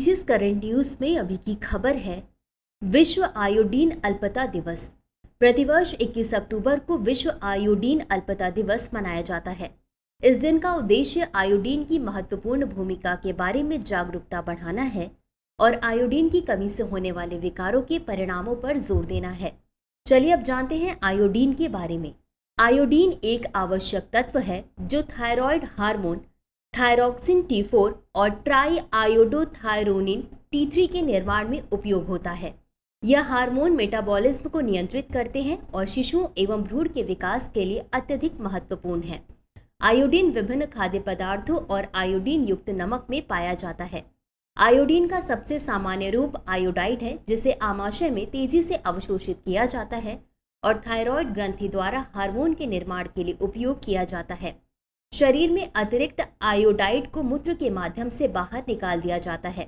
BCS current news में अभी की खबर है, विश्व आयोडीन अल्पता दिवस। प्रतिवर्ष 21 अक्टूबर को विश्व आयोडीन अल्पता दिवस मनाया जाता है। इस दिन का उद्देश्य आयोडीन की महत्वपूर्ण भूमिका के बारे में जागरूकता बढ़ाना है और आयोडीन की कमी से होने वाले विकारों के परिणामों पर जोर देना है। चलिए अब जानते हैं आयोडीन के बारे में। आयोडीन एक आवश्यक तत्व है जो थायराइड हार्मोन थायरोक्सिन T4 और ट्राई आयोडोथायरोनिन T3 के निर्माण में उपयोग होता है। यह हार्मोन मेटाबॉलिज्म को नियंत्रित करते हैं और शिशुओं एवं भ्रूण के विकास के लिए अत्यधिक महत्वपूर्ण है। आयोडीन विभिन्न खाद्य पदार्थों और आयोडीन युक्त नमक में पाया जाता है। आयोडीन का सबसे सामान्य रूप आयोडाइड है, जिसे आमाशय में तेजी से अवशोषित किया जाता है और थायराइड ग्रंथि द्वारा हार्मोन के निर्माण के लिए उपयोग किया जाता है। शरीर में अतिरिक्त आयोडाइड को मूत्र के माध्यम से बाहर निकाल दिया जाता है।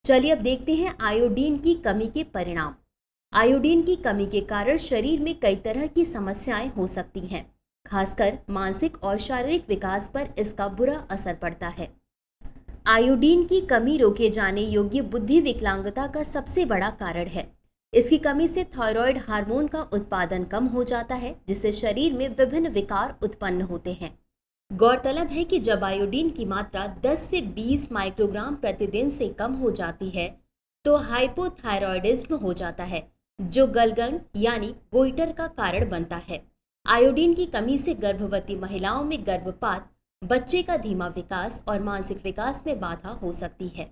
चलिए अब देखते हैं आयोडीन की कमी के परिणाम। आयोडीन की कमी के कारण शरीर में कई तरह की समस्याएं हो सकती हैं, खासकर मानसिक और शारीरिक विकास पर इसका बुरा असर पड़ता है। आयोडीन की कमी रोके जाने योग्य बुद्धि विकलांगता का सबसे बड़ा कारण है। इसकी कमी से थायराइड हार्मोन का उत्पादन कम हो जाता है, जिससे शरीर में विभिन्न विकार उत्पन्न होते हैं। गौरतलब है कि जब आयोडीन की मात्रा 10 से 20 माइक्रोग्राम प्रतिदिन से कम हो जाती है तो हाइपोथायरॉयडिज्म हो जाता है, जो गलगन यानी गोइटर का कारण बनता है। आयोडीन की कमी से गर्भवती महिलाओं में गर्भपात, बच्चे का धीमा विकास और मानसिक विकास में बाधा हो सकती है।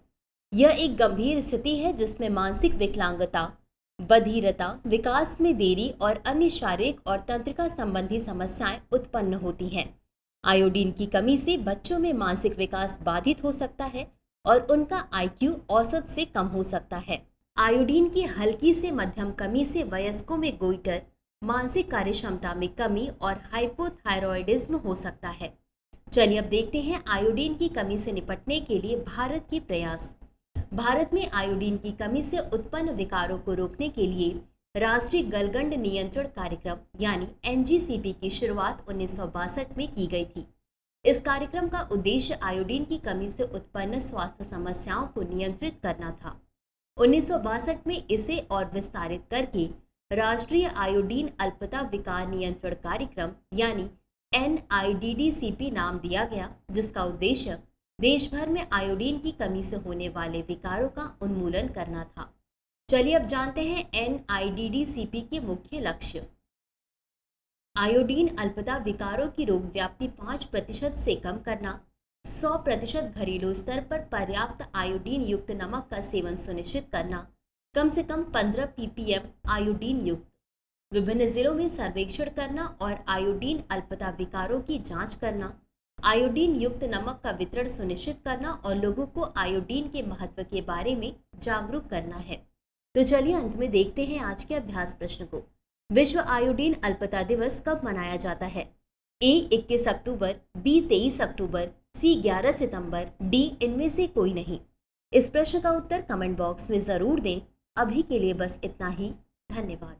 यह एक गंभीर स्थिति है जिसमें मानसिक विकलांगता, बधिरता, विकास में देरी और अन्य शारीरिक और तंत्रिका संबंधी समस्याएं उत्पन्न होती हैं। आयोडीन की कमी से बच्चों में मानसिक विकास बाधित हो सकता है और उनका IQ औसत से कम हो सकता है। आयोडीन की हल्की से मध्यम कमी से वयस्कों में गोइटर, मानसिक कार्यक्षमता में कमी और हाइपोथायरॉयडिज्म हो सकता है। चलिए अब देखते हैं आयोडीन की कमी से निपटने के लिए भारत के प्रयास। भारत में आयोडीन की कमी से उत्पन्न विकारों को रोकने के लिए राष्ट्रीय गलगंड नियंत्रण कार्यक्रम यानी NGCP की शुरुआत 1962 में की गई थी। इस कार्यक्रम का उद्देश्य आयोडीन की कमी से उत्पन्न स्वास्थ्य समस्याओं को नियंत्रित करना था। 1962 में इसे और विस्तारित करके राष्ट्रीय आयोडीन अल्पता विकार नियंत्रण कार्यक्रम यानी NIDDCP नाम दिया गया, जिसका उद्देश्य देश भर में आयोडीन की कमी से होने वाले विकारों का उन्मूलन करना था। चलिए अब जानते हैं NIDDCP के मुख्य लक्ष्य। आयोडीन अल्पता विकारों की रोग व्याप्ति 5% से कम करना, 100% घरेलू स्तर पर पर्याप्त आयोडीन युक्त नमक का सेवन सुनिश्चित करना, कम से कम 15 ppm आयोडीन युक्त, विभिन्न जिलों में सर्वेक्षण करना और आयोडीन अल्पता विकारों की जांच करना, आयोडीन युक्त नमक का वितरण सुनिश्चित करना और लोगों को आयोडीन के महत्व के बारे में जागरूक करना है। तो चलिए अंत में देखते हैं आज के अभ्यास प्रश्न को। विश्व आयोडीन अल्पता दिवस कब मनाया जाता है? A 21 October, B 23 October, C 11 September, D इनमें से कोई नहीं। इस प्रश्न का उत्तर कमेंट बॉक्स में जरूर दें। अभी के लिए बस इतना ही। धन्यवाद।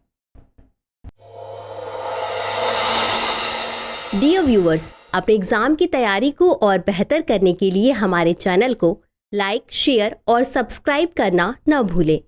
डियर व्यूअर्स, अपने एग्जाम की तैयारी को और बेहतर करने के लिए हमारे चैनल को लाइक, शेयर और सब्सक्राइब करना न भूलें।